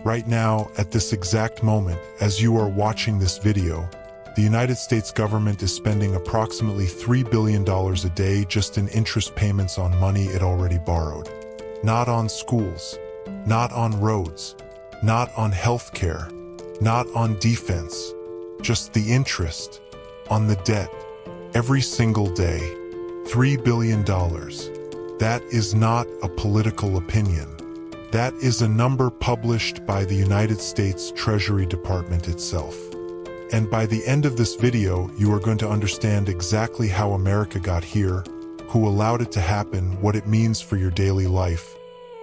Right now, at this exact moment, as you are watching this video, the United States government is spending approximately $3 billion a day just in interest payments on money it already borrowed. Not on schools, not on roads, not on healthcare, not on defense, just the interest on the debt. Every single day, $3 billion. That is not a political opinion. That is a number published by the United States Treasury Department itself. And by the end of this video, you are going to understand exactly how America got here, who allowed it to happen, what it means for your daily life,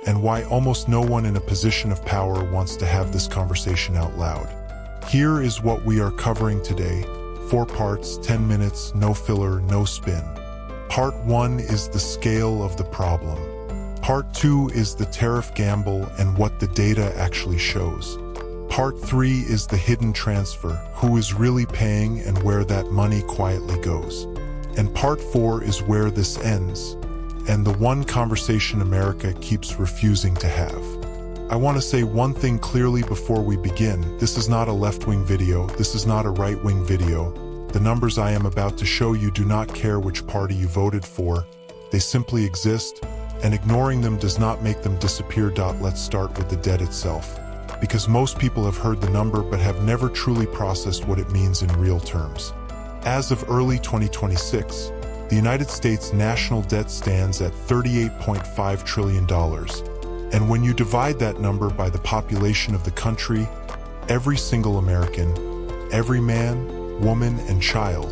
and why almost no one in a position of power wants to have this conversation out loud. Here is what we are covering today. 4 parts, 10 minutes, no filler, no spin. Part 1 is the scale of the problem. Part 2 is the tariff gamble and what the data actually shows. Part 3 is the hidden transfer, who is really paying and where that money quietly goes. And Part 4 is where this ends, and the one conversation America keeps refusing to have. I want to say one thing clearly before we begin. This is not a left-wing video. This is not a right-wing video. The numbers I am about to show you do not care which party you voted for. They simply exist, and ignoring them does not make them disappear. Let's start with the debt itself, because most people have heard the number but have never truly processed what it means in real terms. As of early 2026, the United States national debt stands at $38.5 trillion. And when you divide that number by the population of the country, every single American, every man, woman, and child,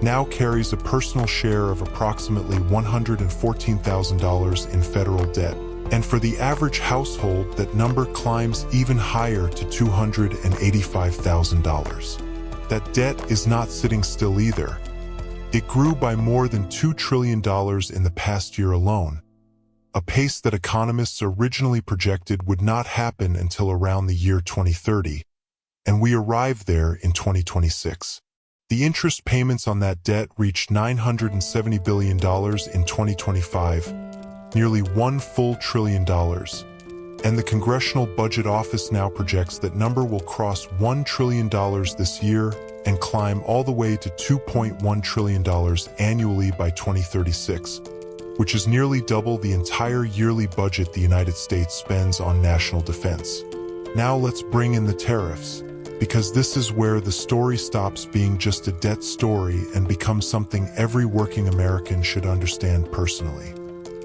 now carries a personal share of approximately $114,000 in federal debt. And for the average household, that number climbs even higher to $285,000. That debt is not sitting still either. It grew by more than $2 trillion in the past year alone, a pace that economists originally projected would not happen until around the year 2030, and we arrived there in 2026. The interest payments on that debt reached $970 billion in 2025, nearly $1 full trillion, and the Congressional Budget Office now projects that number will cross $1 trillion this year and climb all the way to $2.1 trillion annually by 2036, which is nearly double the entire yearly budget the United States spends on national defense. Now let's bring in the tariffs, because this is where the story stops being just a debt story and becomes something every working American should understand personally.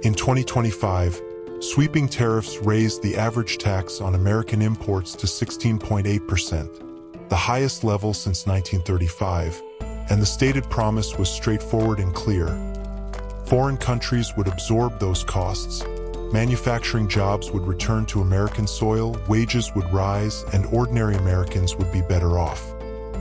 In 2025, sweeping tariffs raised the average tax on American imports to 16.8%, the highest level since 1935, and the stated promise was straightforward and clear. Foreign countries would absorb those costs, manufacturing jobs would return to American soil, wages would rise, and ordinary Americans would be better off.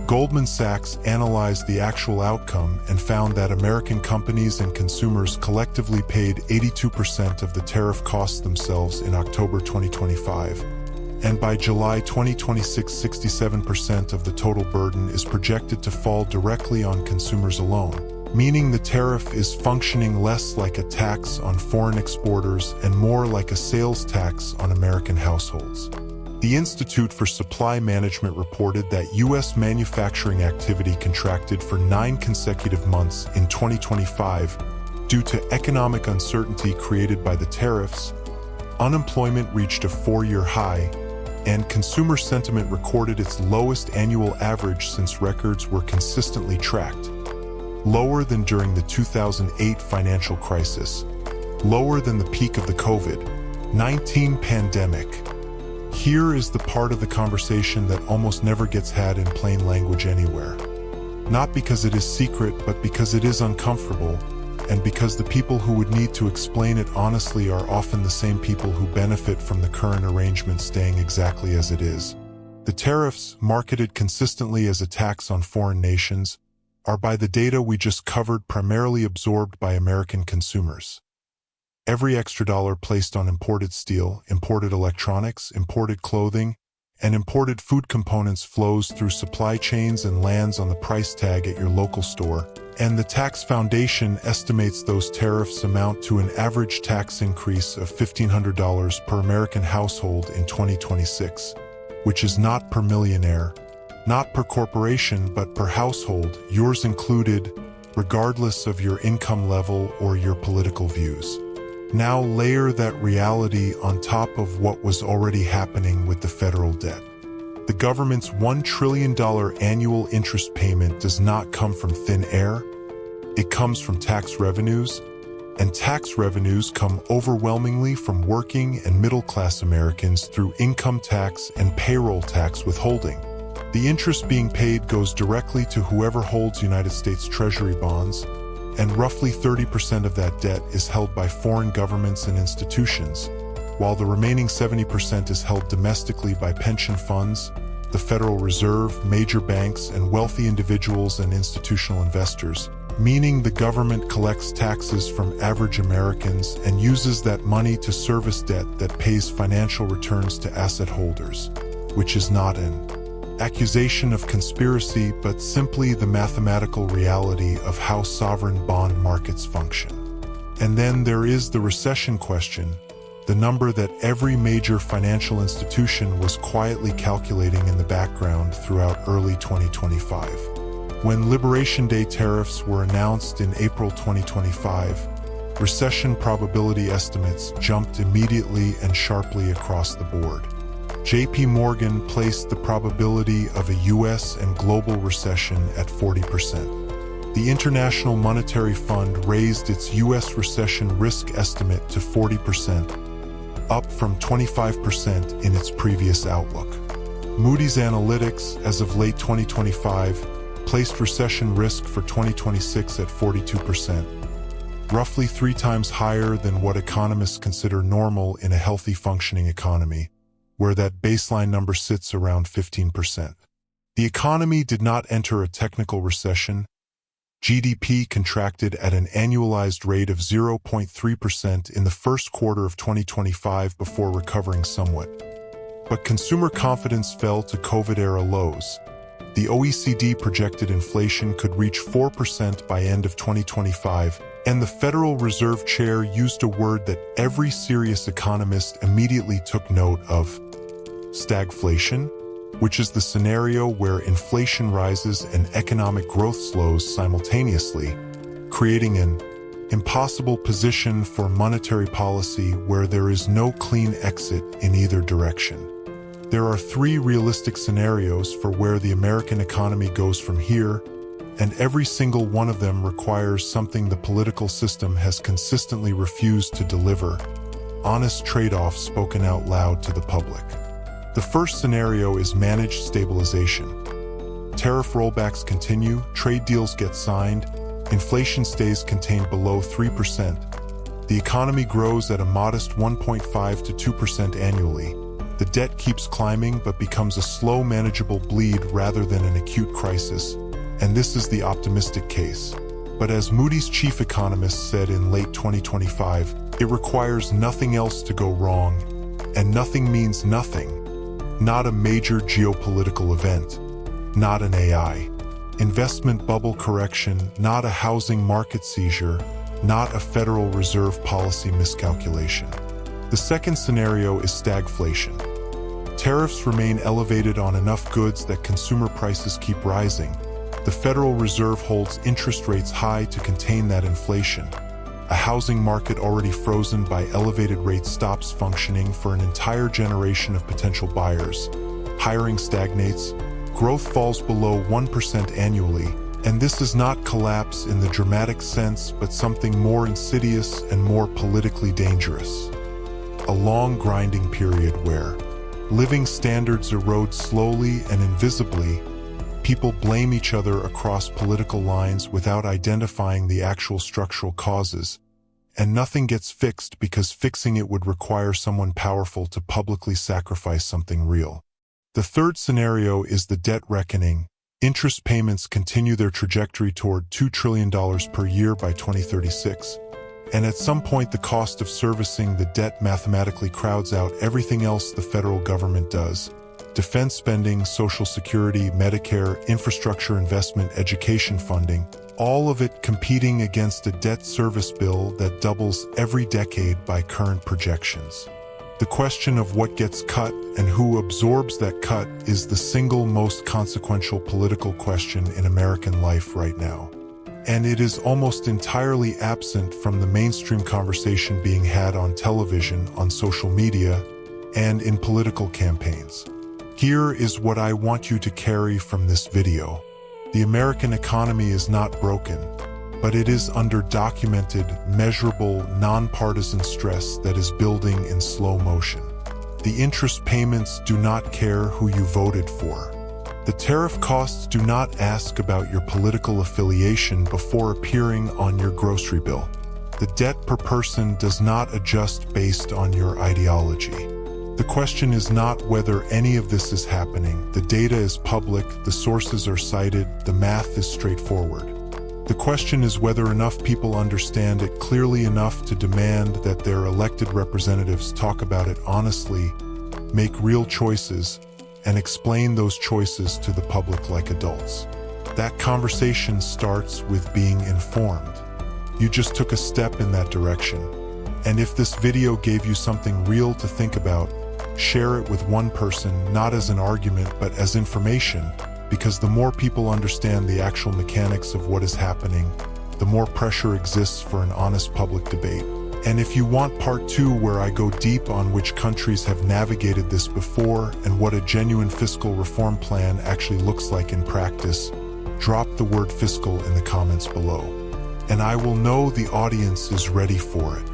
Goldman Sachs analyzed the actual outcome and found that American companies and consumers collectively paid 82% of the tariff costs themselves in October 2025. And by July 2026, 67% of the total burden is projected to fall directly on consumers alone, meaning the tariff is functioning less like a tax on foreign exporters and more like a sales tax on American households. The Institute for Supply Management reported that U.S. manufacturing activity contracted for 9 consecutive months in 2025 due to economic uncertainty created by the tariffs. Unemployment reached a 4-year high, and consumer sentiment recorded its lowest annual average since records were consistently tracked. Lower than during the 2008 financial crisis, lower than the peak of the COVID-19 pandemic. Here is the part of the conversation that almost never gets had in plain language anywhere. Not because it is secret, but because it is uncomfortable, and because the people who would need to explain it honestly are often the same people who benefit from the current arrangement staying exactly as it is. The tariffs, marketed consistently as a tax on foreign nations, are by the data we just covered primarily absorbed by American consumers. Every extra dollar placed on imported steel, imported electronics, imported clothing, and imported food components flows through supply chains and lands on the price tag at your local store, And the Tax Foundation estimates those tariffs amount to an average tax increase of $1,500 per American household in 2026, which is not per millionaire, not per corporation, but per household, yours included, regardless of your income level or your political views. Now layer that reality on top of what was already happening with the federal debt. The government's $1 trillion annual interest payment does not come from thin air. It comes from tax revenues, and tax revenues come overwhelmingly from working and middle-class Americans through income tax and payroll tax withholding. The interest being paid goes directly to whoever holds United States Treasury bonds, and roughly 30% of that debt is held by foreign governments and institutions, while the remaining 70% is held domestically by pension funds, the Federal Reserve, major banks, and wealthy individuals and institutional investors, meaning the government collects taxes from average Americans and uses that money to service debt that pays financial returns to asset holders, which is not an accusation of conspiracy, but simply the mathematical reality of how sovereign bond markets function. And then there is the recession question, the number that every major financial institution was quietly calculating in the background throughout early 2025. When Liberation Day tariffs were announced in April 2025, recession probability estimates jumped immediately and sharply across the board. JP Morgan placed the probability of a US and global recession at 40%. The International Monetary Fund raised its US recession risk estimate to 40%, up from 25% in its previous outlook. Moody's Analytics, as of late 2025, placed recession risk for 2026 at 42%, roughly 3 times higher than what economists consider normal in a healthy functioning economy, where that baseline number sits around 15%. The economy did not enter a technical recession. GDP contracted at an annualized rate of 0.3% in the first quarter of 2025 before recovering somewhat. But consumer confidence fell to COVID-era lows. The OECD projected inflation could reach 4% by end of 2025, and the Federal Reserve Chair used a word that every serious economist immediately took note of: stagflation, which is the scenario where inflation rises and economic growth slows simultaneously, creating an impossible position for monetary policy where there is no clean exit in either direction. There are 3 realistic scenarios for where the American economy goes from here, and every single one of them requires something the political system has consistently refused to deliver: honest trade-offs spoken out loud to the public. The first scenario is managed stabilization. Tariff rollbacks continue, trade deals get signed, inflation stays contained below 3%. The economy grows at a modest 1.5 to 2% annually. The debt keeps climbing but becomes a slow, manageable bleed rather than an acute crisis, and this is the optimistic case. But as Moody's chief economist said in late 2025, it requires nothing else to go wrong, and nothing means nothing. Not a major geopolitical event, not an AI investment bubble correction, not a housing market seizure, not a Federal Reserve policy miscalculation. The second scenario is stagflation. Tariffs remain elevated on enough goods that consumer prices keep rising. The Federal Reserve holds interest rates high to contain that inflation. A housing market already frozen by elevated rates stops functioning for an entire generation of potential buyers. Hiring stagnates, growth falls below 1% annually, and this is not collapse in the dramatic sense but something more insidious and more politically dangerous. A long grinding period where living standards erode slowly and invisibly. People blame each other across political lines without identifying the actual structural causes, and nothing gets fixed because fixing it would require someone powerful to publicly sacrifice something real. The third scenario is the debt reckoning. Interest payments continue their trajectory toward $2 trillion per year by 2036, and at some point the cost of servicing the debt mathematically crowds out everything else the federal government does. Defense spending, Social Security, Medicare, infrastructure investment, education funding. all of it competing against a debt service bill that doubles every decade by current projections. The question of what gets cut and who absorbs that cut is the single most consequential political question in American life right now. And it is almost entirely absent from the mainstream conversation being had on television, on social media, and in political campaigns. Here is what I want you to carry from this video. The American economy is not broken, but it is under documented, measurable, nonpartisan stress that is building in slow motion. The interest payments do not care who you voted for. The tariff costs do not ask about your political affiliation before appearing on your grocery bill. The debt per person does not adjust based on your ideology. The question is not whether any of this is happening. The data is public, the sources are cited, the math is straightforward. The question is whether enough people understand it clearly enough to demand that their elected representatives talk about it honestly, make real choices, and explain those choices to the public like adults. That conversation starts with being informed. You just took a step in that direction. And if this video gave you something real to think about, share it with one person, not as an argument but as information, because the more people understand the actual mechanics of what is happening, the more pressure exists for an honest public debate. And if you want part 2 where I go deep on which countries have navigated this before and what a genuine fiscal reform plan actually looks like in practice, drop the word fiscal in the comments below. And I will know the audience is ready for it.